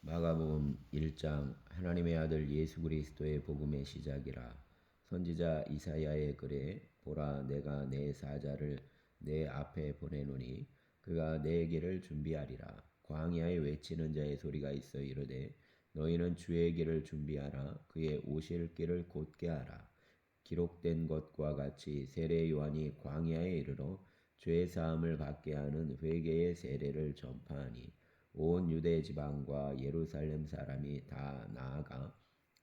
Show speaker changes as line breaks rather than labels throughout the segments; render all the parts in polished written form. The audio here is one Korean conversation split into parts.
마가복음 1장. 하나님의 아들 예수 그리스도의 복음의 시작이라. 선지자 이사야의 글에 보라, 내가 내 사자를 내 앞에 보내노니 그가 내 길을 준비하리라. 광야에 외치는 자의 소리가 있어 이르되 너희는 주의 길을 준비하라. 그의 오실 길을 곧게 하라. 기록된 것과 같이 세례 요한이 광야에 이르러 죄 사함을 받게 하는 회개의 세례를 전파하니 온 유대 지방과 예루살렘 사람이 다 나아가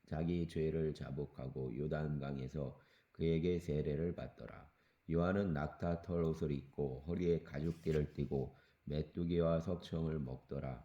자기 죄를 자복하고 요단강에서 그에게 세례를 받더라. 요한은 낙타 털 옷을 입고 허리에 가죽띠를 띠고 메뚜기와 석청을 먹더라.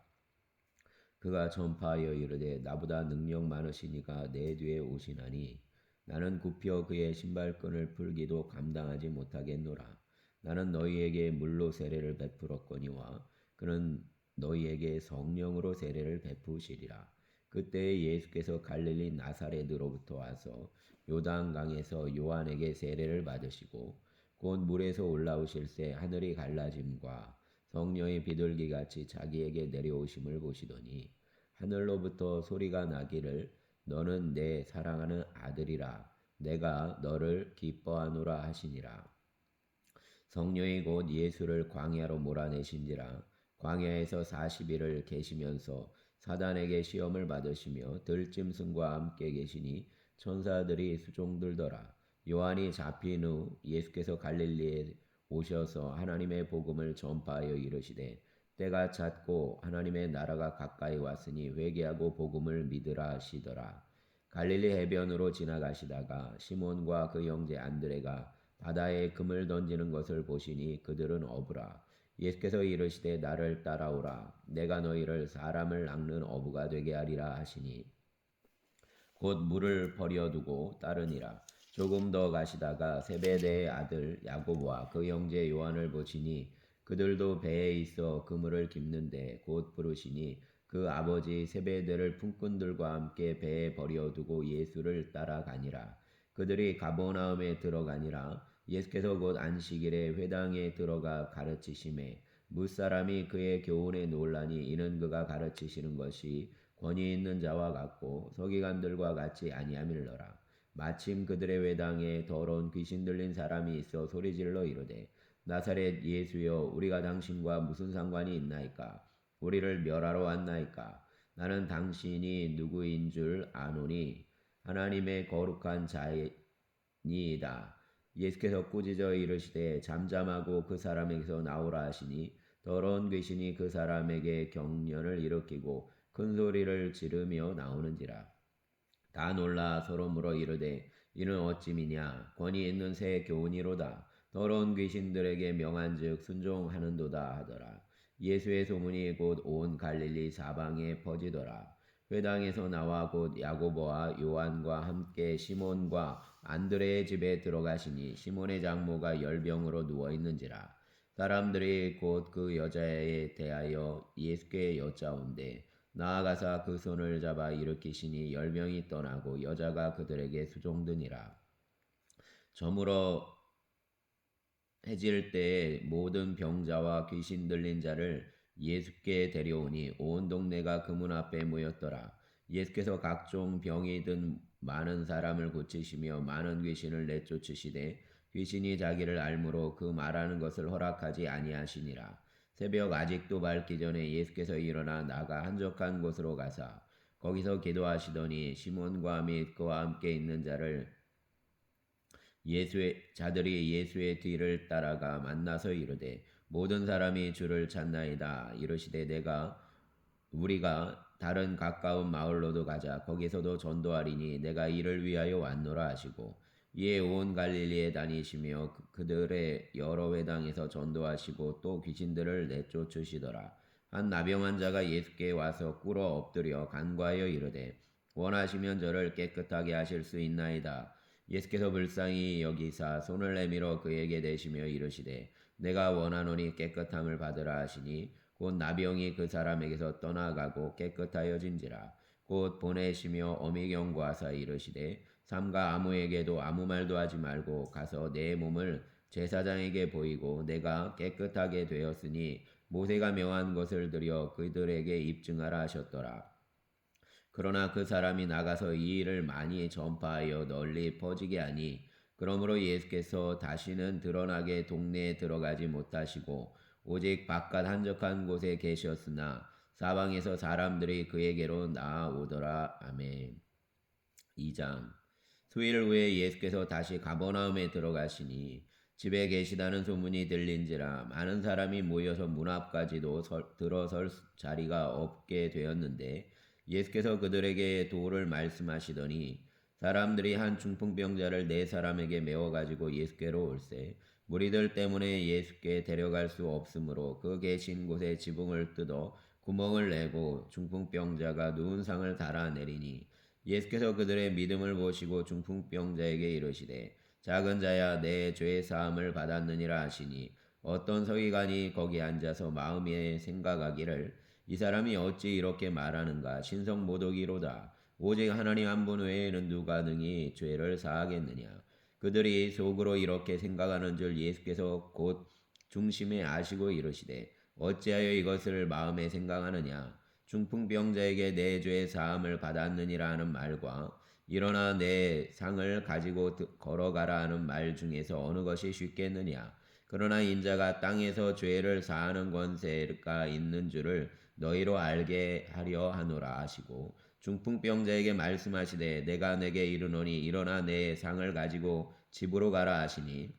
그가 전파하여 이르되 나보다 능력 많으시니가 내 뒤에 오시나니 나는 굽혀 그의 신발끈을 풀기도 감당하지 못하겠노라. 나는 너희에게 물로 세례를 베풀었거니와 그는 너희에게 성령으로 세례를 베푸시리라. 그때에 예수께서 갈릴리 나사렛으로부터 와서 요단강에서 요한에게 세례를 받으시고 곧 물에서 올라오실새 하늘이 갈라짐과 성령의 비둘기같이 자기에게 내려오심을 보시더니 하늘로부터 소리가 나기를 너는 내 사랑하는 아들이라 내가 너를 기뻐하노라 하시니라. 성령이 곧 예수를 광야로 몰아내신지라. 광야에서 40일을 계시면서 사단에게 시험을 받으시며 들짐승과 함께 계시니 천사들이 수종들더라. 요한이 잡힌 후 예수께서 갈릴리에 오셔서 하나님의 복음을 전파하여 이르시되 때가 찼고 하나님의 나라가 가까이 왔으니 회개하고 복음을 믿으라 하시더라. 갈릴리 해변으로 지나가시다가 시몬과 그 형제 안드레가 바다에 금을 던지는 것을 보시니 그들은 어부라. 예수께서 이르시되 나를 따라오라. 내가 너희를 사람을 낚는 어부가 되게 하리라 하시니 곧 물을 버려두고 따르니라. 조금 더 가시다가 세베대의 아들 야고보와 그 형제 요한을 보시니 그들도 배에 있어 그물을 깁는데 곧 부르시니 그 아버지 세베대를 품꾼들과 함께 배에 버려두고 예수를 따라가니라. 그들이 가버나움에 들어가니라. 예수께서 곧 안식일에 회당에 들어가 가르치심에 무사람이 그의 교훈에 놀라니 이는 그가 가르치시는 것이 권위 있는 자와 같고 서기관들과 같이 아니함일러라. 마침 그들의 회당에 더러운 귀신 들린 사람이 있어 소리질러 이르되 나사렛 예수여 우리가 당신과 무슨 상관이 있나이까? 우리를 멸하러 왔나이까? 나는 당신이 누구인 줄 아노니 하나님의 거룩한 자니이다. 예수께서 꾸짖어 이르시되 잠잠하고 그 사람에게서 나오라 하시니 더러운 귀신이 그 사람에게 경련을 일으키고 큰 소리를 지르며 나오는지라. 다 놀라 서로 물어 이르되 이는 어찌미냐? 권위 있는 새 교훈이로다. 더러운 귀신들에게 명한즉 순종하는도다 하더라. 예수의 소문이 곧 온 갈릴리 사방에 퍼지더라. 회당에서 나와 곧 야고보와 요한과 함께 시몬과 안드레의 집에 들어가시니 시몬의 장모가 열병으로 누워 있는지라. 사람들이 곧 그 여자에 대하여 예수께 여짜온대 나아가사 그 손을 잡아 일으키시니 열병이 떠나고 여자가 그들에게 수종드니라. 저물어 해질 때에 모든 병자와 귀신 들린 자를 예수께 데려오니 온 동네가 그 문 앞에 모였더라. 예수께서 각종 병이 든 많은 사람을 고치시며 많은 귀신을 내쫓으시되 귀신이 자기를 알므로 그 말하는 것을 허락하지 아니하시니라. 새벽 아직도 밝기 전에 예수께서 일어나 나가 한적한 곳으로 가사 거기서 기도하시더니 시몬과 및 그와 함께 있는 자들이 예수의 뒤를 따라가 만나서 이르되 모든 사람이 주를 찾나이다. 이르시되 우리가 다른 가까운 마을로도 가자. 거기서도 전도하리니 내가 이를 위하여 왔노라 하시고 이에 온 갈릴리에 다니시며 그들의 여러 회당에서 전도하시고 또 귀신들을 내쫓으시더라. 한 나병 자가 예수께 와서 꿇어 엎드려 간구하여 이르되 원하시면 저를 깨끗하게 하실 수 있나이다. 예수께서 불쌍히 여기사 손을 내밀어 그에게 대시며 이르시되 내가 원하노니 깨끗함을 받으라 하시니 곧 나병이 그 사람에게서 떠나가고 깨끗하여진지라. 곧 보내시며 어미 경고하사 이르시되 삼가 아무에게도 아무 말도 하지 말고 가서 내 몸을 제사장에게 보이고 내가 깨끗하게 되었으니 모세가 명한 것을 들여 그들에게 입증하라 하셨더라. 그러나 그 사람이 나가서 이 일을 많이 전파하여 널리 퍼지게 하니 그러므로 예수께서 다시는 드러나게 동네에 들어가지 못하시고 오직 바깥 한적한 곳에 계셨으나 사방에서 사람들이 그에게로 나아오더라. 아멘. 2장. 수일 후에 예수께서 다시 가버나움에 들어가시니 집에 계시다는 소문이 들린지라 많은 사람이 모여서 문 앞까지도 들어설 자리가 없게 되었는데 예수께서 그들에게 도를 말씀하시더니 사람들이 한 중풍병자를 네 사람에게 메워 가지고 예수께로 올세 무리들 때문에 예수께 데려갈 수 없으므로 그 계신 곳에 지붕을 뜯어 구멍을 내고 중풍병자가 누운 상을 달아내리니 예수께서 그들의 믿음을 보시고 중풍병자에게 이르시되 작은 자야 내 죄 사함을 받았느니라 하시니 어떤 서기관이 거기 앉아서 마음에 생각하기를 이 사람이 어찌 이렇게 말하는가 신성 모독이로다 오직 하나님 한 분 외에는 누가 능히 죄를 사하겠느냐 그들이 속으로 이렇게 생각하는 줄 예수께서 곧 중심에 아시고 이르시되 어찌하여 이것을 마음에 생각하느냐 중풍병자에게 내 죄 사함을 받았느니라 하는 말과 일어나 내 상을 가지고 걸어가라 하는 말 중에서 어느 것이 쉽겠느냐 그러나 인자가 땅에서 죄를 사하는 권세가 있는 줄을 너희로 알게 하려 하노라 하시고 중풍병자에게 말씀하시되 내가 내게 이르노니 일어나 내 상을 가지고 집으로 가라 하시니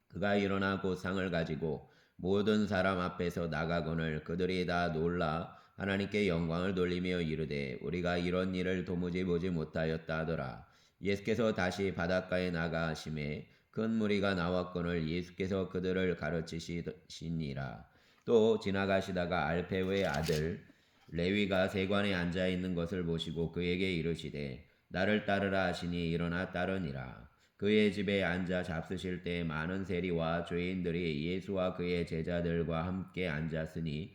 그가 일어나 곧 상을 가지고 모든 사람 앞에서 나가거늘 그들이 다 놀라 하나님께 영광을 돌리며 이르되 우리가 이런 일을 도무지 보지 못하였다 하더라. 예수께서 다시 바닷가에 나가심에 큰 무리가 나왔거늘 예수께서 그들을 가르치시니라. 또 지나가시다가 알페오의 아들 레위가 세관에 앉아 있는 것을 보시고 그에게 이르시되 나를 따르라 하시니 일어나 따르니라. 그의 집에 앉아 잡수실 때 많은 세리와 죄인들이 예수와 그의 제자들과 함께 앉았으니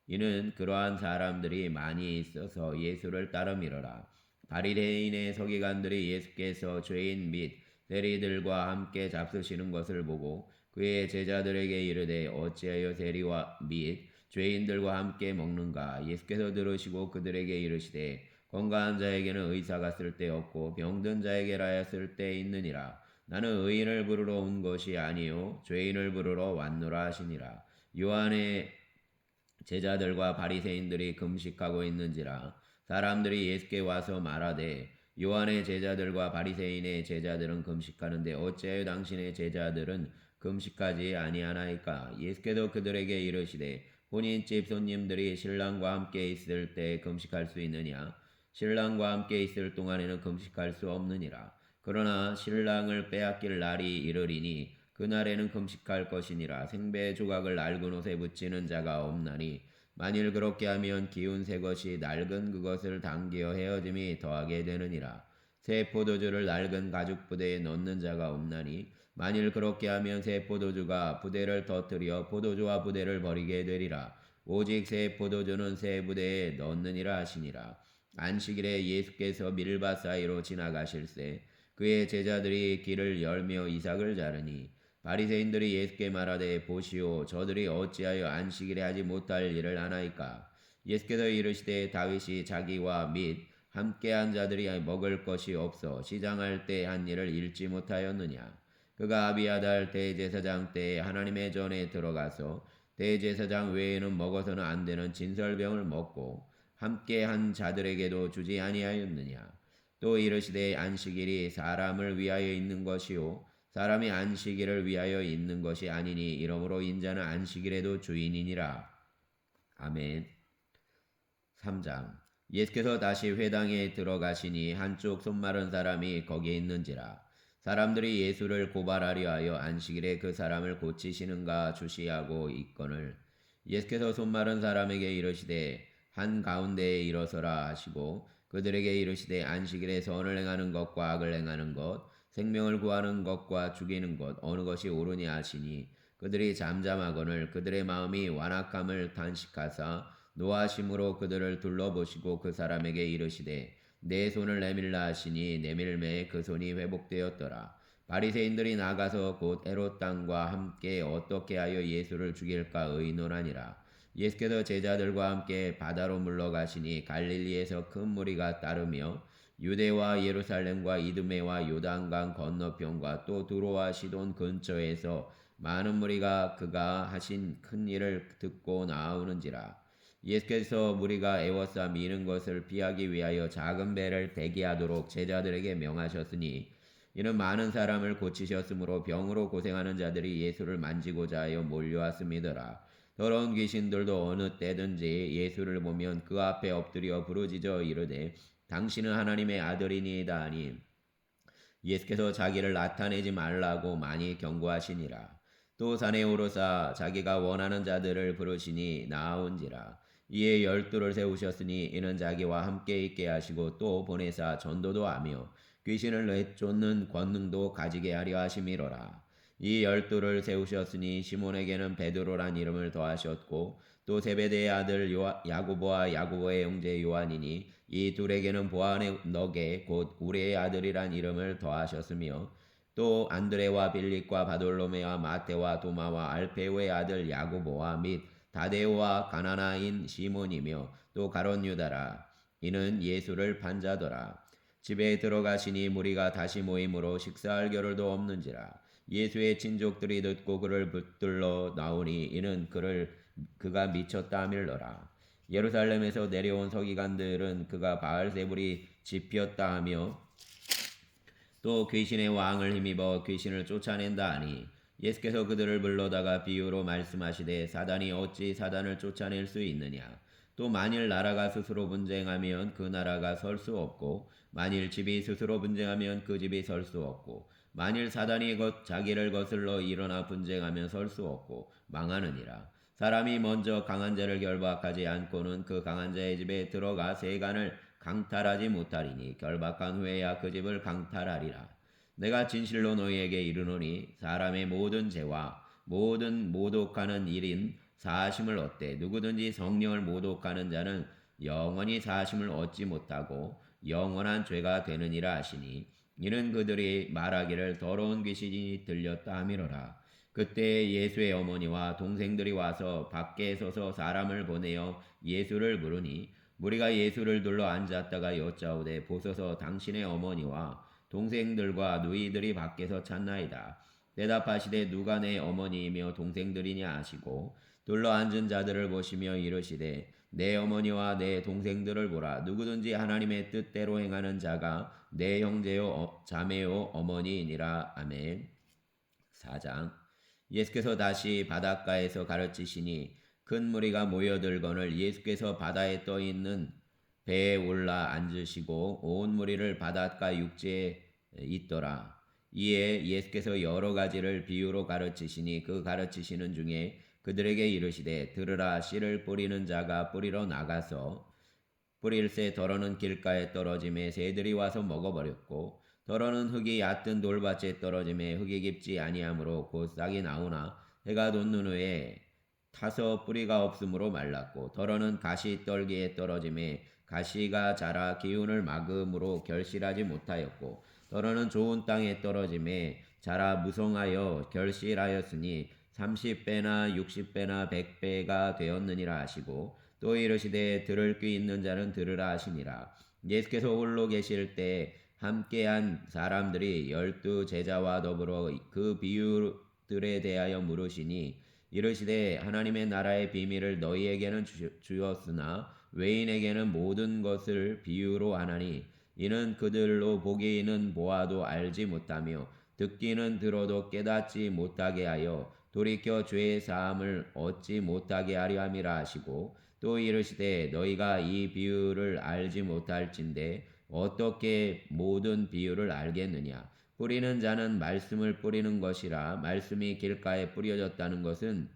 이는 그러한 사람들이 많이 있어서 예수를 따름이러라. 바리새인의 서기관들이 예수께서 죄인 및 세리들과 함께 잡수시는 것을 보고 그의 제자들에게 이르되 어찌하여 세리와 및 죄인들과 함께 먹는가 예수께서 들으시고 그들에게 이르시되 건강한 자에게는 의사가 쓸데없고 병든 자에게라야 쓸데 있느니라 나는 의인을 부르러 온 것이 아니요 죄인을 부르러 왔노라 하시니라 요한의 제자들과 바리새인들이 금식하고 있는지라 사람들이 예수께 와서 말하되 요한의 제자들과 바리새인의 제자들은 금식하는데 어찌하여 당신의 제자들은 금식하지 아니하나이까 예수께서 그들에게 이르시되 혼인집 손님들이 신랑과 함께 있을 때 금식할 수 있느냐 신랑과 함께 있을 동안에는 금식할 수 없느니라 그러나 신랑을 빼앗길 날이 이르리니 그날에는 금식할 것이니라 생배 조각을 낡은 옷에 붙이는 자가 없나니 만일 그렇게 하면 기운 새 것이 낡은 그것을 당겨 헤어짐이 더하게 되느니라 새 포도주를 낡은 가죽 부대에 넣는 자가 없나니 만일 그렇게 하면 새 포도주가 부대를 터뜨려 포도주와 부대를 버리게 되리라 오직 새 포도주는 새 부대에 넣느니라 하시니라 안식일에 예수께서 밀밭 사이로 지나가실새 그의 제자들이 길을 열며 이삭을 자르니 바리새인들이 예수께 말하되 보시오 저들이 어찌하여 안식일에 하지 못할 일을 하나이까 예수께서 이르시되 다윗이 자기와 및 함께한 자들이 먹을 것이 없어 시장할 때 한 일을 잃지 못하였느냐 그가 아비아달 대제사장 때에 하나님의 전에 들어가서 대제사장 외에는 먹어서는 안 되는 진설병을 먹고 함께한 자들에게도 주지 아니하였느냐 또 이르시되 안식일이 사람을 위하여 있는 것이요 사람이 안식일을 위하여 있는 것이 아니니 이러므로 인자는 안식일에도 주인이니라. 아멘. 3장. 예수께서 다시 회당에 들어가시니 한쪽 손마른 사람이 거기에 있는지라. 사람들이 예수를 고발하려 하여 안식일에 그 사람을 고치시는가 주시하고 있거늘 예수께서 손마른 사람에게 이르시되 한 가운데에 일어서라 하시고 그들에게 이르시되 안식일에 선을 행하는 것과 악을 행하는 것 생명을 구하는 것과 죽이는 것 어느 것이 옳으냐 하시니 그들이 잠잠하거늘 그들의 마음이 완악함을 탄식하사 노하심으로 그들을 둘러보시고 그 사람에게 이르시되 내 손을 내밀라 하시니 내밀매 그 손이 회복되었더라. 바리새인들이 나가서 곧 헤롯 땅과 함께 어떻게 하여 예수를 죽일까 의논하니라. 예수께서 제자들과 함께 바다로 물러가시니 갈릴리에서 큰 무리가 따르며 유대와 예루살렘과 이두메와 요단강 건너편과 또 두로와 시돈 근처에서 많은 무리가 그가 하신 큰 일을 듣고 나오는지라. 예수께서 무리가 애워싸 미는 것을 피하기 위하여 작은 배를 대기하도록 제자들에게 명하셨으니 이는 많은 사람을 고치셨으므로 병으로 고생하는 자들이 예수를 만지고자 하여 몰려왔음이더라. 더러운 귀신들도 어느 때든지 예수를 보면 그 앞에 엎드려 부르짖어 이르되 당신은 하나님의 아들이니이다 하니 예수께서 자기를 나타내지 말라고 많이 경고하시니라. 또 산에 오르사 자기가 원하는 자들을 부르시니 나아온지라. 이에 12를 세우셨으니 이는 자기와 함께 있게 하시고 또 보내사 전도도 하며 귀신을 내쫓는 권능도 가지게 하려 하심이로라. 이 12를 세우셨으니 시몬에게는 베드로란 이름을 더하셨고 또 세베대의 아들 야고보와 야고보의 형제 요한이니 이 둘에게는 보아의 너게 곧 우리의 아들이란 이름을 더하셨으며 또 안드레와 빌립과 바돌로메와 마테와 도마와 알페오의 아들 야고보와 및 다데오와 가나나인 시몬이며 또 가롯 유다라. 이는 예수를 판자더라. 집에 들어가시니 무리가 다시 모임으로 식사할 겨를도 없는지라. 예수의 친족들이 듣고 그를 붙들러 나오니 이는 그가 미쳤다 하밀러라. 예루살렘에서 내려온 서기관들은 그가 바알세불이 집혔다 하며 또 귀신의 왕을 힘입어 귀신을 쫓아낸다 하니 예수께서 그들을 불러다가 비유로 말씀하시되 사단이 어찌 사단을 쫓아낼 수 있느냐. 또 만일 나라가 스스로 분쟁하면 그 나라가 설 수 없고 만일 집이 스스로 분쟁하면 그 집이 설 수 없고 만일 사단이 자기를 거슬러 일어나 분쟁하면 설 수 없고 망하느니라. 사람이 먼저 강한 자를 결박하지 않고는 그 강한 자의 집에 들어가 세간을 강탈하지 못하리니 결박한 후에야 그 집을 강탈하리라. 내가 진실로 너희에게 이르노니 사람의 모든 죄와 모든 모독하는 일인 사하심을 얻되 누구든지 성령을 모독하는 자는 영원히 사하심을 얻지 못하고 영원한 죄가 되느니라 하시니 이는 그들이 말하기를 더러운 귀신이 들렸다 하미로라. 그때 예수의 어머니와 동생들이 와서 밖에 서서 사람을 보내어 예수를 부르니 무리가 예수를 둘러 앉았다가 여짜오되 보소서 당신의 어머니와 동생들과 누이들이 밖에서 찾나이다. 대답하시되 누가 내 어머니이며 동생들이냐 하시고 둘러 앉은 자들을 보시며 이르시되 내 어머니와 내 동생들을 보라. 누구든지 하나님의 뜻대로 행하는 자가 내 형제요 자매요 어머니이니라. 아멘. 4장. 예수께서 다시 바닷가에서 가르치시니 큰 무리가 모여들거늘 예수께서 바다에 떠 있는 배에 올라 앉으시고 온 무리를 바닷가 육지에 있더라. 이에 예수께서 여러 가지를 비유로 가르치시니 그 가르치시는 중에 그들에게 이르시되 들으라. 씨를 뿌리는 자가 뿌리러 나가서 뿌릴새 덜어는 길가에 떨어짐에 새들이 와서 먹어버렸고 덜어는 흙이 얕은 돌밭에 떨어짐에 흙이 깊지 아니하므로 곧 싹이 나오나 해가 돋는 후에 타서 뿌리가 없으므로 말랐고 덜어는 가시떨기에 떨어짐에 가시가 자라 기운을 막음으로 결실하지 못하였고 덜어는 좋은 땅에 떨어짐에 자라 무성하여 결실하였으니 30배나 60배나 100배가 되었느니라 하시고 또 이르시되 들을 귀 있는 자는 들으라 하시니라. 예수께서 홀로 계실 때 함께한 사람들이 12 제자와 더불어 그 비유들에 대하여 물으시니 이르시되 하나님의 나라의 비밀을 너희에게는 주었으나 외인에게는 모든 것을 비유로 하나니 이는 그들로 보기는 보아도 알지 못하며 듣기는 들어도 깨닫지 못하게 하여 돌이켜 죄의 사함을 얻지 못하게 하려 함이라 하시고 또 이르시되 너희가 이 비유를 알지 못할진대 어떻게 모든 비유를 알겠느냐. 뿌리는 자는 말씀을 뿌리는 것이라. 말씀이 길가에 뿌려졌다는 것은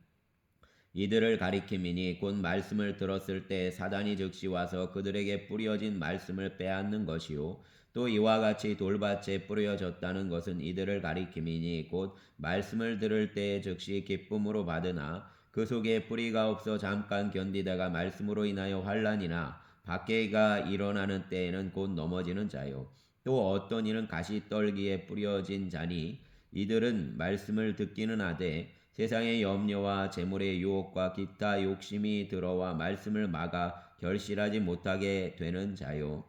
이들을 가리킴이니 곧 말씀을 들었을 때 사단이 즉시 와서 그들에게 뿌려진 말씀을 빼앗는 것이요 또 이와 같이 돌밭에 뿌려졌다는 것은 이들을 가리킴이니 곧 말씀을 들을 때 즉시 기쁨으로 받으나 그 속에 뿌리가 없어 잠깐 견디다가 말씀으로 인하여 환난이나 박해가 일어나는 때에는 곧 넘어지는 자요 또 어떤 이는 가시떨기에 뿌려진 자니 이들은 말씀을 듣기는 하되 세상의 염려와 재물의 유혹과 기타 욕심이 들어와 말씀을 막아 결실하지 못하게 되는 자요.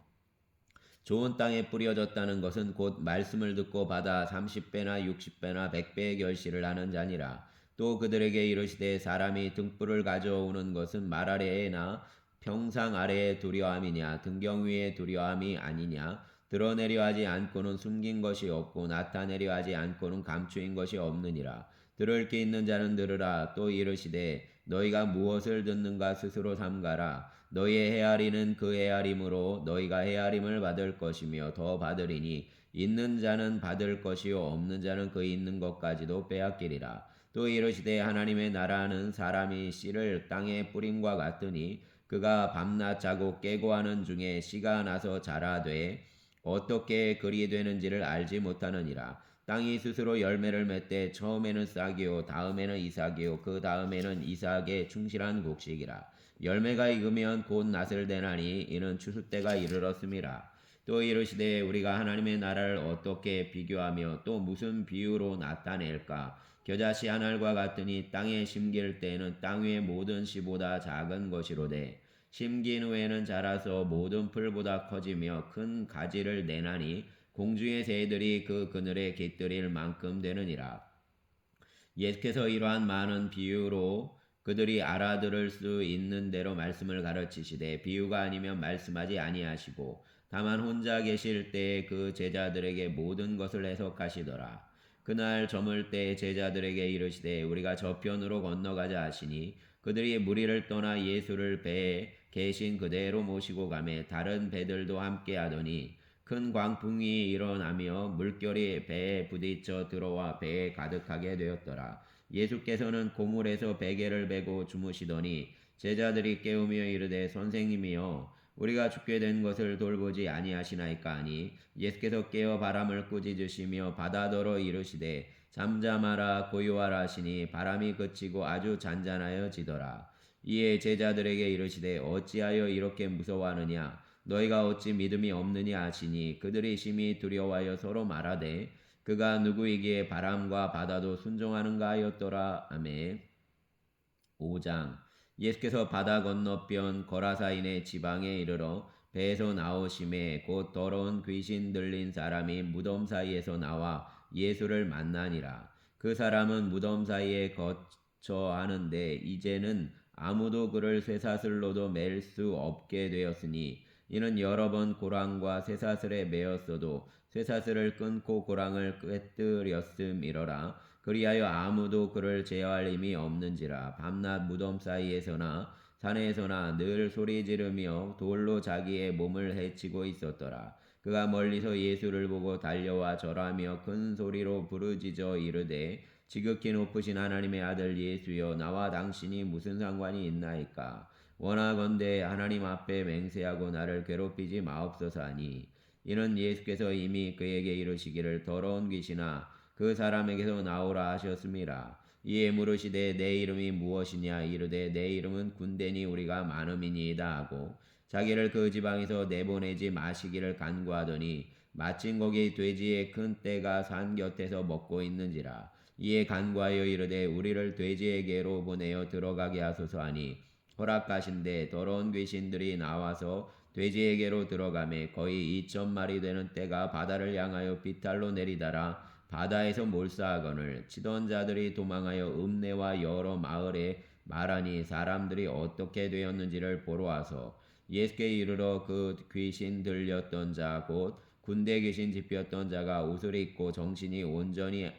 좋은 땅에 뿌려졌다는 것은 곧 말씀을 듣고 받아 30배나 60배나 100배의 결실을 하는 자니라. 또 그들에게 이르시되 사람이 등불을 가져오는 것은 말 아래에나 평상 아래에 두려함이냐 등경 위에 두려함이 아니냐. 드러내려 하지 않고는 숨긴 것이 없고 나타내려 하지 않고는 감추인 것이 없느니라. 들을 게 있는 자는 들으라. 또 이르시되 너희가 무엇을 듣는가 스스로 삼가라. 너희의 헤아리는 그 헤아림으로 너희가 헤아림을 받을 것이며 더 받으리니 있는 자는 받을 것이요 없는 자는 그 있는 것까지도 빼앗기리라. 또 이르시되 하나님의 나라는 사람이 씨를 땅에 뿌림과 같으니 그가 밤낮 자고 깨고 하는 중에 씨가 나서 자라되 어떻게 그리 되는지를 알지 못하느니라. 땅이 스스로 열매를 맺되 처음에는 싹이요 다음에는 이삭이요 그 다음에는 이삭의 충실한 곡식이라. 열매가 익으면 곧 낫을 대나니 이는 추수 때가 이르렀음이라. 또 이르시되 우리가 하나님의 나라를 어떻게 비교하며 또 무슨 비유로 나타낼까? 겨자씨 한 알과 같으니 땅에 심길 때에는 땅 위의 모든 씨보다 작은 것이로되 심긴 후에는 자라서 모든 풀보다 커지며 큰 가지를 내나니 공중의 새들이 그 그늘에 깃들일 만큼 되느니라. 예수께서 이러한 많은 비유로 그들이 알아들을 수 있는 대로 말씀을 가르치시되 비유가 아니면 말씀하지 아니하시고 다만 혼자 계실 때에 그 제자들에게 모든 것을 해석하시더라. 그날 저물 때 제자들에게 이르시되 우리가 저편으로 건너가자 하시니 그들이 무리를 떠나 예수를 배에 계신 그대로 모시고 가매 다른 배들도 함께 하더니 큰 광풍이 일어나며 물결이 배에 부딪혀 들어와 배에 가득하게 되었더라. 예수께서는 고물에서 베개를 베고 주무시더니 제자들이 깨우며 이르되 선생님이여 우리가 죽게 된 것을 돌보지 아니하시나이까 하니 예수께서 깨어 바람을 꾸짖으시며 바다더러 이르시되 잠잠하라 고요하라 하시니 바람이 그치고 아주 잔잔하여 지더라. 이에 제자들에게 이르시되 어찌하여 이렇게 무서워하느냐 너희가 어찌 믿음이 없느냐 하시니 그들이 심히 두려워하여 서로 말하되 그가 누구이기에 바람과 바다도 순종하는가 하였더라. 아멘. 5장 예수께서 바다 건너편 거라사인의 지방에 이르러 배에서 나오심에 곧 더러운 귀신 들린 사람이 무덤 사이에서 나와 예수를 만나니라. 그 사람은 무덤 사이에 거처하는데 이제는 아무도 그를 쇠사슬로도 맬 수 없게 되었으니 이는 여러 번 고랑과 쇠사슬에 매었어도 쇠사슬을 끊고 고랑을 꿰뜨렸음이러라. 그리하여 아무도 그를 제어할 힘이 없는지라. 밤낮 무덤 사이에서나 산에서나 늘 소리 지르며 돌로 자기의 몸을 해치고 있었더라. 그가 멀리서 예수를 보고 달려와 절하며 큰 소리로 부르짖어 이르되 지극히 높으신 하나님의 아들 예수여 나와 당신이 무슨 상관이 있나이까. 원하건대 하나님 앞에 맹세하고 나를 괴롭히지 마옵소서 하니 이는 예수께서 이미 그에게 이르시기를 더러운 귀신아 그 사람에게서 나오라 하셨음이라. 이에 물으시되 내 이름이 무엇이냐 이르되 내 이름은 군대니 우리가 많음이니이다 하고 자기를 그 지방에서 내보내지 마시기를 간구하더니 마침 거기 돼지의 큰 떼가 산 곁에서 먹고 있는지라. 이에 간구하여 이르되 우리를 돼지에게로 보내어 들어가게 하소서 하니 허락하신데 더러운 귀신들이 나와서 돼지에게로 들어가매 거의 2,000마리 되는 떼가 바다를 향하여 비탈로 내리다라 바다에서 몰사하거늘 치던 자들이 도망하여 읍내와 여러 마을에 말하니 사람들이 어떻게 되었는지를 보러 와서 예수께 이르러 그 귀신 들렸던 자 곧 군대 귀신 집혔던 자가 옷을 입고 정신이 온전히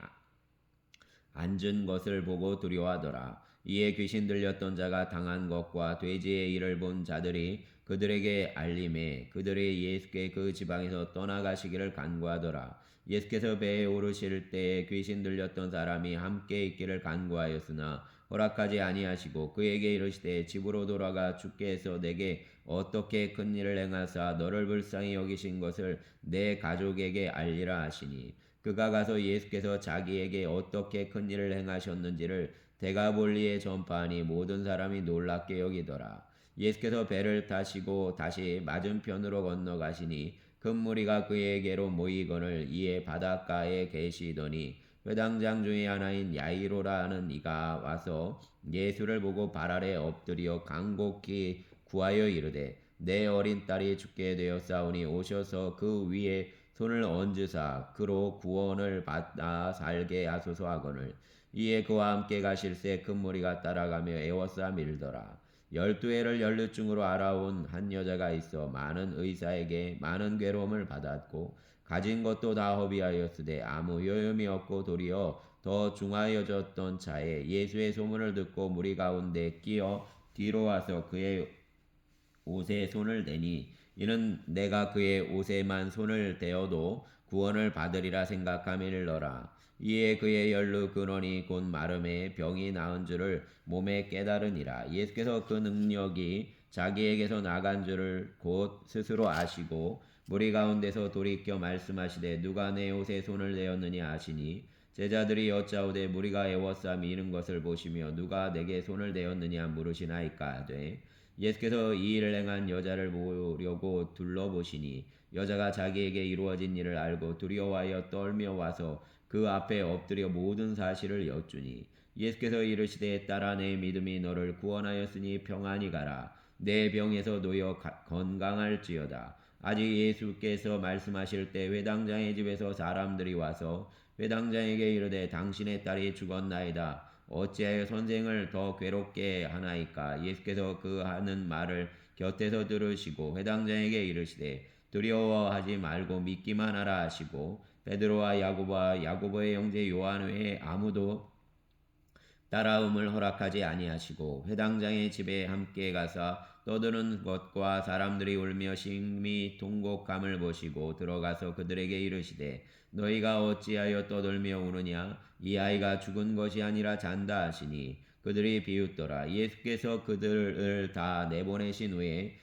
앉은 것을 보고 두려워하더라. 이에 귀신 들렸던 자가 당한 것과 돼지의 일을 본 자들이 그들에게 알림해 그들이 예수께 그 지방에서 떠나가시기를 간구하더라. 예수께서 배에 오르실 때에 귀신 들렸던 사람이 함께 있기를 간구하였으나 허락하지 아니하시고 그에게 이르시되 집으로 돌아가 주께서 내게 어떻게 큰 일을 행하사 너를 불쌍히 여기신 것을 내 가족에게 알리라 하시니 그가 가서 예수께서 자기에게 어떻게 큰 일을 행하셨는지를 데가볼리에 전파하니 모든 사람이 놀랍게 여기더라. 예수께서 배를 타시고 다시 맞은편으로 건너가시니 큰 무리가 그에게로 모이거늘 이에 바닷가에 계시더니 회당장 중의 하나인 야이로라 하는 이가 와서 예수를 보고 발 아래 엎드려 간곡히 구하여 이르되 내 어린 딸이 죽게 되었사오니 오셔서 그 위에 손을 얹으사 그로 구원을 받아 살게 하소서 하거늘 이에 그와 함께 가실새 큰 무리가 따라가며 애워싸 밀더라. 12해를 연루증으로 알아온 한 여자가 있어 많은 의사에게 많은 괴로움을 받았고 가진 것도 다 허비하였으되 아무 효염이 없고 도리어 더 중하여졌던 차에 예수의 소문을 듣고 무리 가운데 끼어 뒤로 와서 그의 옷에 손을 대니 이는 내가 그의 옷에만 손을 대어도 구원을 받으리라 생각함일러라. 이에 그의 연루 근원이 곧 마름에 병이 나은 줄을 몸에 깨달으니라. 예수께서 그 능력이 자기에게서 나간 줄을 곧 스스로 아시고 무리 가운데서 돌이켜 말씀하시되 누가 내 옷에 손을 대었느냐 하시니 제자들이 여짜오되 무리가 애워싸 미는 것을 보시며 누가 내게 손을 대었느냐 물으시나이까 하되 예수께서 이 일을 행한 여자를 보려고 둘러보시니 여자가 자기에게 이루어진 일을 알고 두려워하여 떨며 와서 그 앞에 엎드려 모든 사실을 여쭈니 예수께서 이르시되 딸아 내 믿음이 너를 구원하였으니 평안히 가라 내 병에서 놓여 건강할지어다. 아직 예수께서 말씀하실 때 회당장의 집에서 사람들이 와서 회당장에게 이르되 당신의 딸이 죽었나이다. 어찌하여 선생을 더 괴롭게 하나이까? 예수께서 그 하는 말을 곁에서 들으시고 회당장에게 이르시되 두려워하지 말고 믿기만 하라 하시고 베드로와 야고보와 야고보의 형제 요한 외에 아무도 따라옴을 허락하지 아니하시고 회당장의 집에 함께 가서 떠드는 것과 사람들이 울며 심히 통곡함을 보시고 들어가서 그들에게 이르시되 너희가 어찌하여 떠들며 우느냐 이 아이가 죽은 것이 아니라 잔다 하시니 그들이 비웃더라. 예수께서 그들을 다 내보내신 후에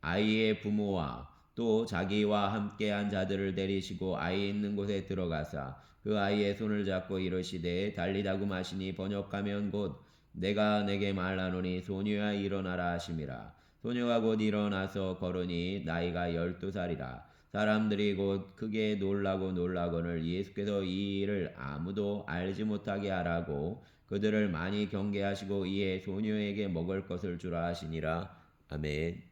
아이의 부모와 또 자기와 함께한 자들을 데리시고 아이 있는 곳에 들어가사 그 아이의 손을 잡고 이르시되 달리다금 하시니 번역하면 곧 내가 내게 말하노니 소녀야 일어나라 하심이라. 소녀가 곧 일어나서 걸으니 나이가 12살이라. 사람들이 곧 크게 놀라거늘 예수께서 이 일을 아무도 알지 못하게 하라고 그들을 많이 경계하시고 이에 소녀에게 먹을 것을 주라 하시니라. 아멘.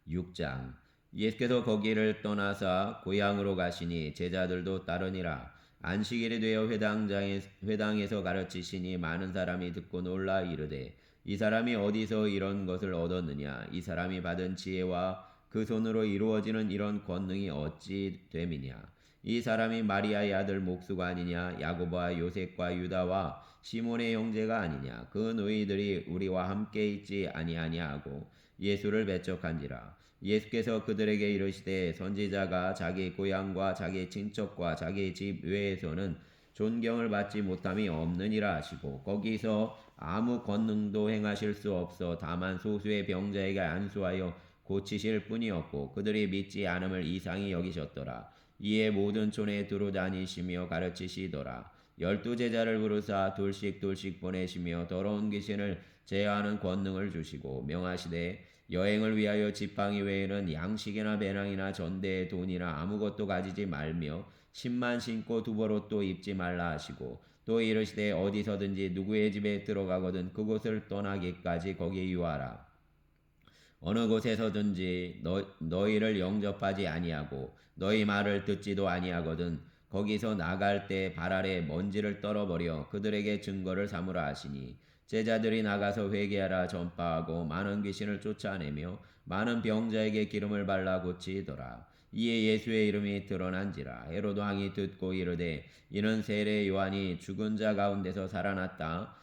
6장 예수께서 거기를 떠나사 고향으로 가시니 제자들도 따르니라. 안식일이 되어 회당에서 가르치시니 많은 사람이 듣고 놀라 이르되 이 사람이 어디서 이런 것을 얻었느냐 이 사람이 받은 지혜와 그 손으로 이루어지는 이런 권능이 어찌 됨이냐 이 사람이 마리아의 아들 목수가 아니냐 야고보와 요셉과 유다와 시몬의 형제가 아니냐 그 너희들이 우리와 함께 있지 아니하냐 하고 예수를 배척한지라. 예수께서 그들에게 이르시되 선지자가 자기 고향과 자기 친척과 자기 집 외에서는 존경을 받지 못함이 없느니라 하시고 거기서 아무 권능도 행하실 수 없어 다만 소수의 병자에게 안수하여 고치실 뿐이었고 그들이 믿지 않음을 이상히 여기셨더라. 이에 모든 촌에 두루 다니시며 가르치시더라. 12제자를 부르사 둘씩 보내시며 더러운 귀신을 제어하는 권능을 주시고 명하시되 여행을 위하여 지팡이 외에는 양식이나 배낭이나 전대에 돈이나 아무것도 가지지 말며 신만 신고 두벌옷도 입지 말라 하시고 또 이르시되 어디서든지 누구의 집에 들어가거든 그곳을 떠나기까지 거기 유하라. 어느 곳에서든지 너희를 영접하지 아니하고 너희 말을 듣지도 아니하거든 거기서 나갈 때 발 아래 먼지를 떨어버려 그들에게 증거를 삼으라 하시니 제자들이 나가서 회개하라 전파하고 많은 귀신을 쫓아내며 많은 병자에게 기름을 발라 고치더라. 이에 예수의 이름이 드러난지라. 헤로드 왕이 듣고 이르되 이는 세례 요한이 죽은 자 가운데서 살아났다.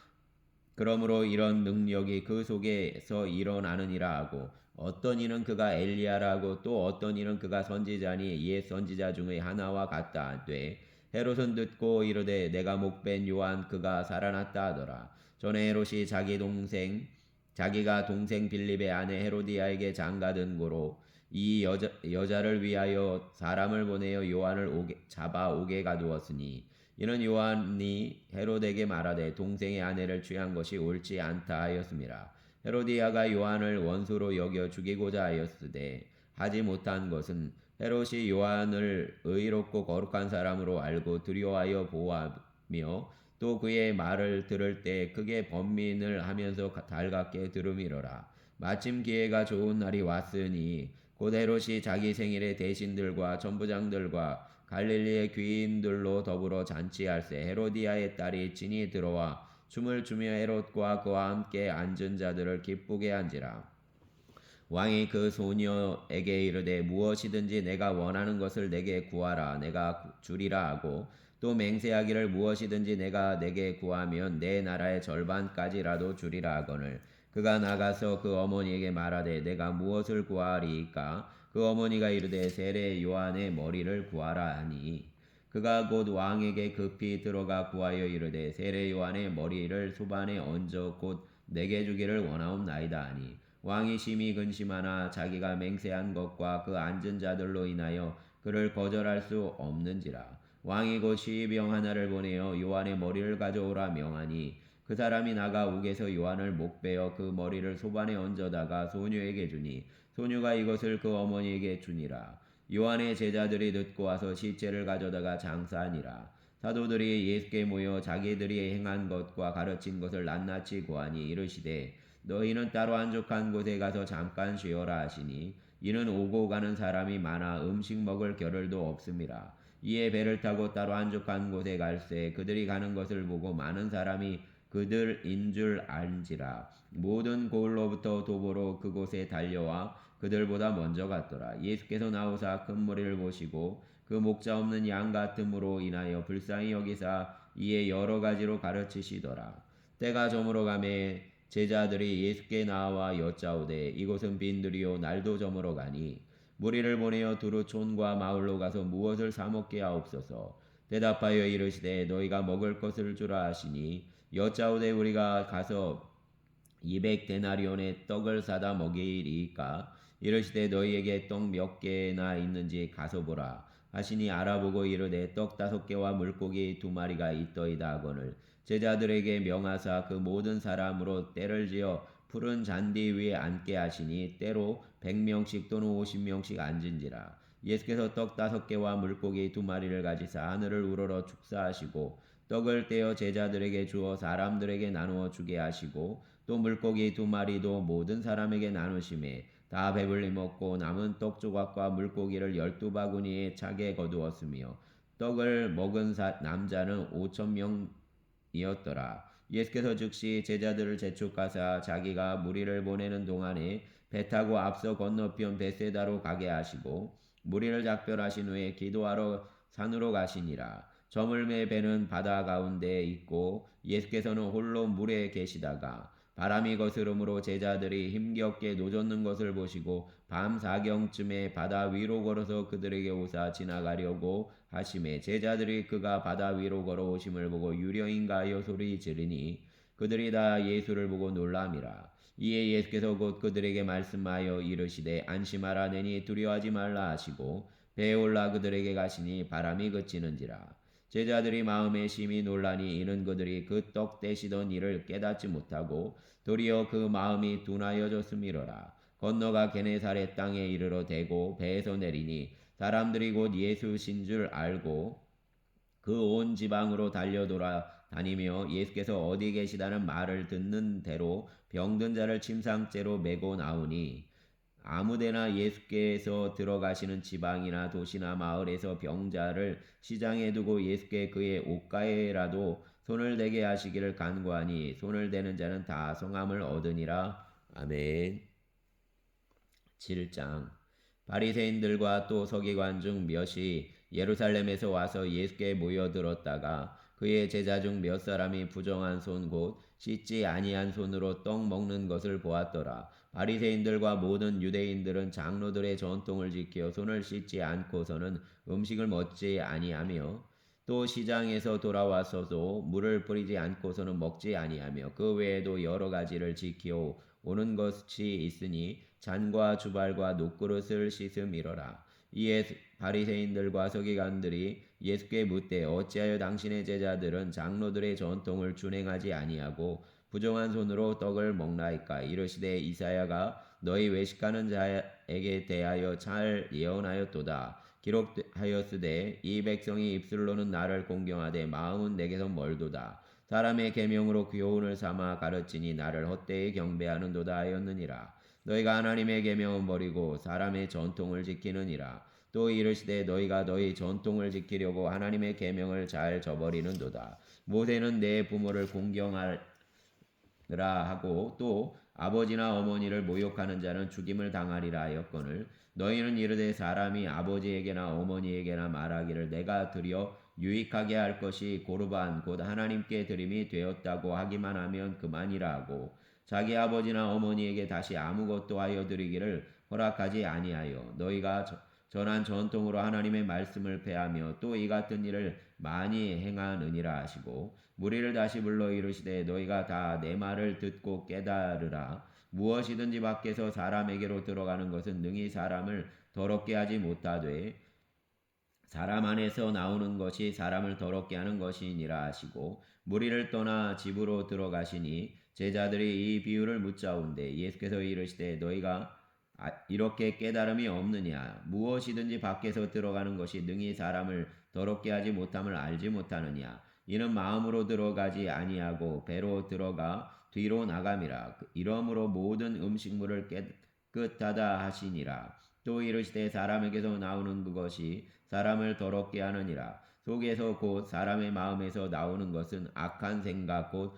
그러므로 이런 능력이 그 속에서 일어나느니라 하고 어떤 이는 그가 엘리야라고 또 어떤 이는 그가 선지자니 옛 선지자 중의 하나와 같다 하되 헤롯은 듣고 이르되 내가 목벤 요한 그가 살아났다 하더라. 전에 헤롯이 자기가 동생 빌립의 아내 헤로디아에게 장가든 고로 이 여자를 위하여 사람을 보내어 요한을 잡아 옥에 가두었으니 이는 요한이 헤롯에게 말하되 동생의 아내를 취한 것이 옳지 않다 하였음이라. 헤로디아가 요한을 원수로 여겨 죽이고자 하였으되 하지 못한 것은 헤롯이 요한을 의롭고 거룩한 사람으로 알고 두려워하여 보호하며 또 그의 말을 들을 때 크게 번민을 하면서 달갑게 들음이로라. 마침 기회가 좋은 날이 왔으니 곧 헤롯이 자기 생일에 대신들과 천부장들과 갈릴리의 귀인들로 더불어 잔치할세. 헤로디아의 딸이 진이 들어와 춤을 추며 헤롯과 그와 함께 앉은 자들을 기쁘게 한지라. 왕이 그 소녀에게 이르되 무엇이든지 내가 원하는 것을 내게 구하라 내가 주리라 하고 또 맹세하기를 무엇이든지 내가 내게 구하면 내 나라의 절반까지라도 주리라 하거늘 그가 나가서 그 어머니에게 말하되 내가 무엇을 구하리이까 그 어머니가 이르되 세례 요한의 머리를 구하라 하니 그가 곧 왕에게 급히 들어가 구하여 이르되 세례 요한의 머리를 소반에 얹어 곧 내게 주기를 원하옵나이다 하니 왕이 심히 근심하나 자기가 맹세한 것과 그 앉은 자들로 인하여 그를 거절할 수 없는지라. 왕이 곧 시병 하나를 보내어 요한의 머리를 가져오라 명하니 그 사람이 나가 옥에서 요한을 목베어 그 머리를 소반에 얹어다가 소녀에게 주니 소녀가 이것을 그 어머니에게 주니라. 요한의 제자들이 듣고 와서 시체를 가져다가 장사하니라. 사도들이 예수께 모여 자기들이 행한 것과 가르친 것을 낱낱이 고하니 이르시되 너희는 따로 한적한 곳에 가서 잠깐 쉬어라 하시니 이는 오고 가는 사람이 많아 음식 먹을 겨를도 없음이라. 이에 배를 타고 따로 한적한 곳에 갈새 그들이 가는 것을 보고 많은 사람이 그들인 줄 안지라. 모든 고을로부터 도보로 그곳에 달려와 그들보다 먼저 갔더라. 예수께서 나오사 큰 무리를 보시고 그 목자 없는 양 같음으로 인하여 불쌍히 여기사 이에 여러 가지로 가르치시더라. 때가 저물어 가매 제자들이 예수께 나와 여짜오되 이곳은 빈들이요 날도 저물어 가니 무리를 보내어 두루 촌과 마을로 가서 무엇을 사 먹게 하옵소서. 대답하여 이르시되 너희가 먹을 것을 주라 하시니 여짜오되 우리가 가서 200데나리온의 떡을 사다 먹이리이까 이르시되 너희에게 떡 몇 개나 있는지 가서 보라 하시니 알아보고 이르되 떡 5개와 물고기 2마리가 있더이다 하거늘 제자들에게 명하사 그 모든 사람으로 때를 지어 푸른 잔디 위에 앉게 하시니 때로 100명씩 또는 50명씩 앉은지라. 예수께서 떡 5개와 물고기 2마리를 가지사 하늘을 우러러 축사하시고 떡을 떼어 제자들에게 주어 사람들에게 나누어 주게 하시고 또 물고기 2마리도 모든 사람에게 나누심에 다 배불리 먹고 남은 떡 조각과 물고기를 12바구니에 차게 거두었으며 떡을 먹은 남자는 5,000명이었더라. 예수께서 즉시 제자들을 재촉하사 자기가 무리를 보내는 동안에 배 타고 앞서 건너편 베세다로 가게 하시고 무리를 작별하신 후에 기도하러 산으로 가시니라. 저물매 배는 바다 가운데에 있고 예수께서는 홀로 물에 계시다가 바람이 거스름으로 제자들이 힘겹게 노젓는 것을 보시고 밤 4경쯤에 바다 위로 걸어서 그들에게 오사 지나가려고 하심에 제자들이 그가 바다 위로 걸어오심을 보고 유령인가 하여 소리 지르니 그들이 다 예수를 보고 놀람이라. 이에 예수께서 곧 그들에게 말씀하여 이르시되 안심하라 내니 두려워하지 말라 하시고 배에 올라 그들에게 가시니 바람이 그치는지라. 제자들이 마음에 심히 놀라니 이는 그들이 그 떡 떼시던 일을 깨닫지 못하고 도리어 그 마음이 둔하여졌음이로라. 건너가 게네사렛 땅에 이르러 대고 배에서 내리니 사람들이 곧 예수신 줄 알고 그 온 지방으로 달려돌아 다니며 예수께서 어디 계시다는 말을 듣는 대로 병든 자를 침상째로 메고 나오니 아무데나 예수께서 들어가시는 지방이나 도시나 마을에서 병자를 시장에 두고 예수께 그의 옷가에라도 손을 대게 하시기를 간구하니 손을 대는 자는 다 성함을 얻으니라. 아멘. 7장 바리새인들과 또 서기관 중 몇이 예루살렘에서 와서 예수께 모여들었다가 그의 제자 중 몇 사람이 부정한 손 곧 씻지 아니한 손으로 떡 먹는 것을 보았더라. 바리새인들과 모든 유대인들은 장로들의 전통을 지켜 손을 씻지 않고서는 음식을 먹지 아니하며 또 시장에서 돌아와서도 물을 뿌리지 않고서는 먹지 아니하며 그 외에도 여러 가지를 지켜 오는 것이 있으니 잔과 주발과 녹그릇을 씻음이로라. 이에 바리새인들과 서기관들이 예수께 묻되 어찌하여 당신의 제자들은 장로들의 전통을 준행하지 아니하고 부정한 손으로 떡을 먹나이까. 이르시되 이사야가 너희 외식하는 자에게 대하여 잘 예언하였도다. 기록하였으되 이 백성이 입술로는 나를 공경하되 마음은 내게서 멀도다. 사람의 계명으로 교훈을 삼아 가르치니 나를 헛되이 경배하는도다 하였느니라. 너희가 하나님의 계명은 버리고 사람의 전통을 지키느니라. 또 이르시되 너희가 너희 전통을 지키려고 하나님의 계명을 잘 저버리는도다. 모세는 내 부모를 공경하라 하고 또 아버지나 어머니를 모욕하는 자는 죽임을 당하리라 하였거늘 너희는 이르되 사람이 아버지에게나 어머니에게나 말하기를 내가 드려 유익하게 할 것이 고르반 곧 하나님께 드림이 되었다고 하기만 하면 그만이라 하고 자기 아버지나 어머니에게 다시 아무것도 하여 드리기를 허락하지 아니하여 너희가 전한 전통으로 하나님의 말씀을 폐하며 또 이 같은 일을 많이 행하느니라 하시고 무리를 다시 불러 이르시되 너희가 다 내 말을 듣고 깨달으라. 무엇이든지 밖에서 사람에게로 들어가는 것은 능히 사람을 더럽게 하지 못하되 사람 안에서 나오는 것이 사람을 더럽게 하는 것이니라 하시고 무리를 떠나 집으로 들어가시니 제자들이 이 비유를 묻자온데 예수께서 이르시되 너희가 이렇게 깨달음이 없느냐 무엇이든지 밖에서 들어가는 것이 능히 사람을 더럽게 하지 못함을 알지 못하느냐 이는 마음으로 들어가지 아니하고 배로 들어가 뒤로 나감이라 이러므로 모든 음식물을 깨끗하다 하시니라 또 이르시되 사람에게서 나오는 그것이 사람을 더럽게 하느니라 속에서 곧 사람의 마음에서 나오는 것은 악한 생각 곧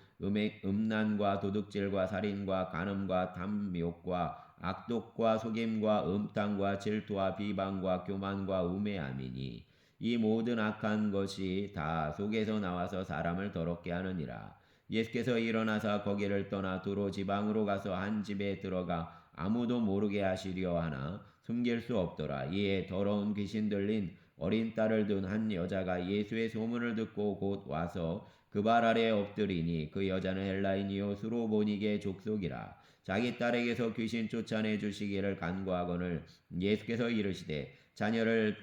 음란과 도둑질과 살인과 간음과 탐욕과 악독과 속임과 음탕과 질투와 비방과 교만과 우매함이니 이 모든 악한 것이 다 속에서 나와서 사람을 더럽게 하느니라. 예수께서 일어나사 거기를 떠나 두로 지방으로 가서 한 집에 들어가 아무도 모르게 하시려 하나 숨길 수 없더라. 이에 더러운 귀신 들린 어린 딸을 둔 한 여자가 예수의 소문을 듣고 곧 와서 그 발 아래 엎드리니 그 여자는 헬라인이요 수로보니게 족속이라. 자기 딸에게서 귀신 쫓아내 주시기를 간구하거늘 예수께서 이르시되 자녀를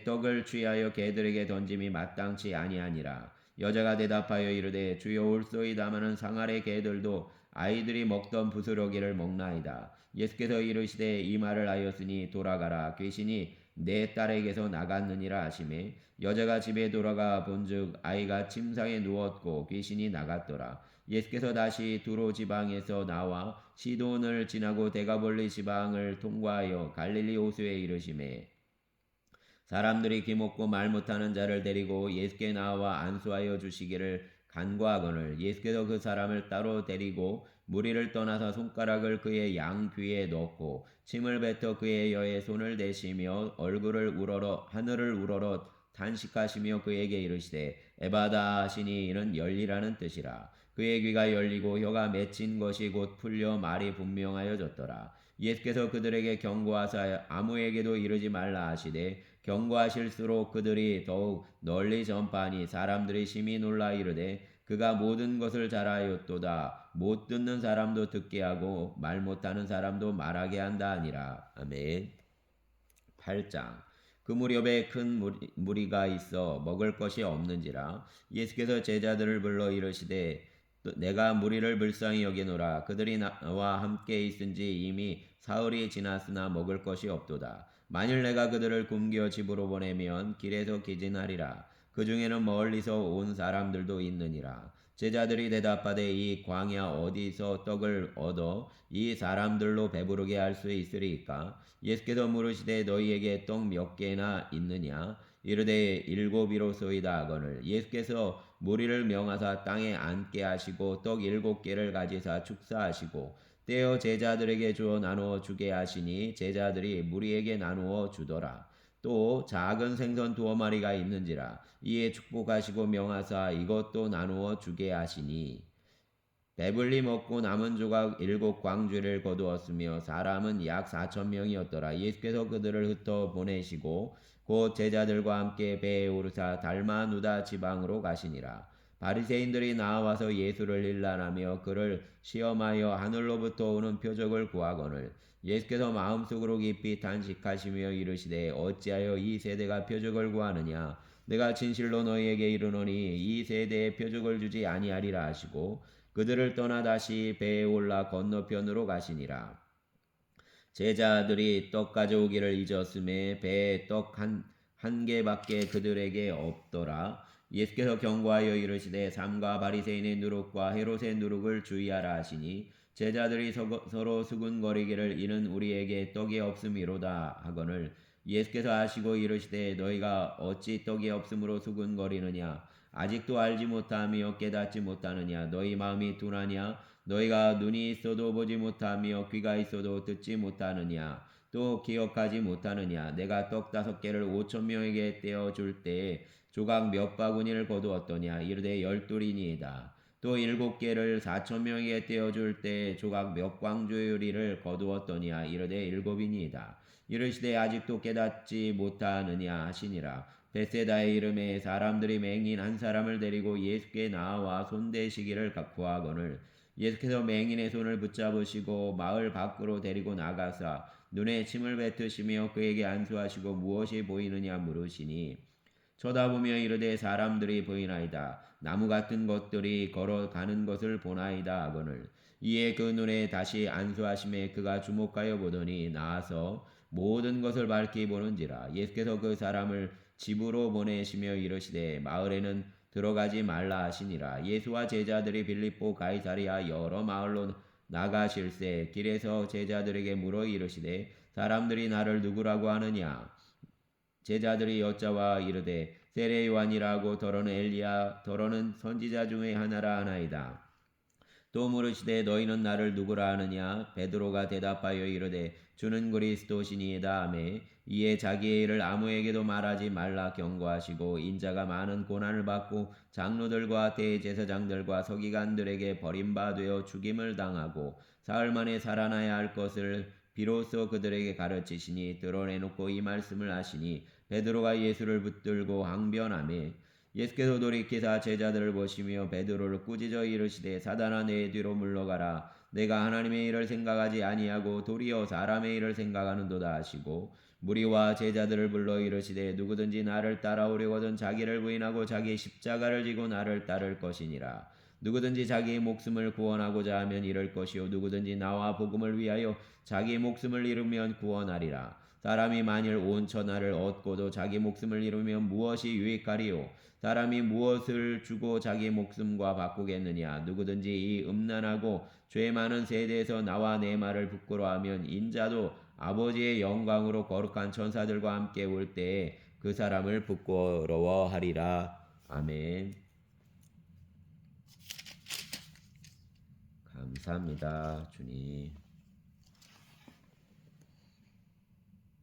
떡을 취하여 개들에게 던짐이 마땅치 아니하니라. 여자가 대답하여 이르되 주여 올소이다마는 상아래 개들도 아이들이 먹던 부스러기를 먹나이다. 예수께서 이르시되 이 말을 하였으니 돌아가라 귀신이 내 딸에게서 나갔느니라 하시매 여자가 집에 돌아가 본즉 아이가 침상에 누웠고 귀신이 나갔더라. 예수께서 다시 두로 지방에서 나와 시돈을 지나고 데가볼리 지방을 통과하여 갈릴리 호수에 이르시매 사람들이 귀먹고 말 못하는 자를 데리고 예수께 나와 안수하여 주시기를 간구하거늘 예수께서 그 사람을 따로 데리고 무리를 떠나서 손가락을 그의 양 귀에 넣고 침을 뱉어 그의 혀에 손을 대시며 얼굴을 우러러 하늘을 우러러 탄식하시며 그에게 이르시되 에바다 하시니 이는 열리라는 뜻이라. 그의 귀가 열리고 혀가 맺힌 것이 곧 풀려 말이 분명하여졌더라. 예수께서 그들에게 경고하사 아무에게도 이르지 말라 하시되 경고하실수록 그들이 더욱 널리 전파하니 사람들이 심히 놀라 이르되 그가 모든 것을 잘하였도다. 못 듣는 사람도 듣게 하고 말 못하는 사람도 말하게 한다 하니라. 아멘. 8장 그 무렵에 큰 무리가 있어 먹을 것이 없는지라 예수께서 제자들을 불러 이르시되 내가 무리를 불쌍히 여기노라. 그들이 나와 함께 있은지 이미 사흘이 지났으나 먹을 것이 없도다. 만일 내가 그들을 굶겨 집으로 보내면 길에서 기진하리라. 그 중에는 멀리서 온 사람들도 있느니라. 제자들이 대답하되 이 광야 어디서 떡을 얻어 이 사람들로 배부르게 할 수 있으리까? 예수께서 물으시되 너희에게 떡 몇 개나 있느냐? 이르되 7이로소이다 하거늘 예수께서 무리를 명하사 땅에 앉게 하시고 떡 7개를 가지사 축사하시고 떼어 제자들에게 주어 나누어 주게 하시니 제자들이 무리에게 나누어 주더라. 또 작은 생선 2마리가 있는지라 이에 축복하시고 명하사 이것도 나누어 주게 하시니 배불리 먹고 남은 조각 7광주를 거두었으며 사람은 약 4,000명이었더라. 예수께서 그들을 흩어 보내시고 곧 제자들과 함께 배에 오르사 달마누다 지방으로 가시니라. 바리새인들이 나와서 예수를 일란하며 그를 시험하여 하늘로부터 오는 표적을 구하거늘 예수께서 마음속으로 깊이 탄식하시며 이르시되 어찌하여 이 세대가 표적을 구하느냐 내가 진실로 너희에게 이르노니 이 세대에 표적을 주지 아니하리라 하시고 그들을 떠나 다시 배에 올라 건너편으로 가시니라. 제자들이 떡 가져오기를 잊었음에 배에 떡 한 개밖에 그들에게 없더라. 예수께서 경고하여 이르시되 삼가 바리새인의 누룩과 헤롯의 누룩을 주의하라 하시니 제자들이 서로 수군거리기를 이는 우리에게 떡이 없음이로다 하거늘 예수께서 하시고 이르시되 너희가 어찌 떡이 없음으로 수군거리느냐 아직도 알지 못하며 깨닫지 못하느냐 너희 마음이 둔하냐 너희가 눈이 있어도 보지 못하며 귀가 있어도 듣지 못하느냐 또 기억하지 못하느냐 내가 떡 5개를 5,000명에게 떼어줄 때에 조각 몇 바구니를 거두었더냐 이르되 12이니이다. 또 7개를 4,000명에게 떼어줄 때 조각 몇 광주리를 거두었더냐 이르되 7이니이다. 이르시되 아직도 깨닫지 못하느냐 하시니라. 베세다의 이름에 사람들이 맹인 한 사람을 데리고 예수께 나와 손대시기를 구하거늘 예수께서 맹인의 손을 붙잡으시고 마을 밖으로 데리고 나가사 눈에 침을 뱉으시며 그에게 안수하시고 무엇이 보이느냐 물으시니 쳐다보며 이르되 사람들이 보이나이다. 나무 같은 것들이 걸어가는 것을 보나이다 하거늘 이에 그 눈에 다시 안수하심에 그가 주목하여 보더니 나아서 모든 것을 밝히 보는지라. 예수께서 그 사람을 집으로 보내시며 이르시되 마을에는 들어가지 말라 하시니라. 예수와 제자들이 빌립보 가이사랴 여러 마을로 나가실새 길에서 제자들에게 물어 이르시되 사람들이 나를 누구라고 하느냐 제자들이 여짜와 이르되 세례 요한이라고 더러는 엘리야 더러는 선지자 중에 하나라 하나이다. 또 물으시되 너희는 나를 누구라 하느냐 베드로가 대답하여 이르되 주는 그리스도시니이다 하매 이에 자기의 일을 아무에게도 말하지 말라 경고하시고 인자가 많은 고난을 받고 장로들과 대제사장들과 서기관들에게 버림받아 죽임을 당하고 사흘 만에 살아나야 할 것을 비로소 그들에게 가르치시니 드러내놓고 이 말씀을 하시니 베드로가 예수를 붙들고 항변하매 예수께서 돌이키사 제자들을 보시며 베드로를 꾸짖어 이르시되 사단아 내 뒤로 물러가라 내가 하나님의 일을 생각하지 아니하고 도리어 사람의 일을 생각하는도다 하시고 무리와 제자들을 불러 이르시되 누구든지 나를 따라오려거든 자기를 부인하고 자기 십자가를 지고 나를 따를 것이니라. 누구든지 자기의 목숨을 구원하고자 하면 잃을 것이요 누구든지 나와 복음을 위하여 자기 목숨을 잃으면 구원하리라. 사람이 만일 온 천하를 얻고도 자기 목숨을 잃으면 무엇이 유익하리요? 사람이 무엇을 주고 자기 목숨과 바꾸겠느냐? 누구든지 이 음란하고 죄 많은 세대에서 나와 내 말을 부끄러워하면 인자도 아버지의 영광으로 거룩한 천사들과 함께 올 때에 그 사람을 부끄러워하리라. 아멘. 감사합니다, 주님.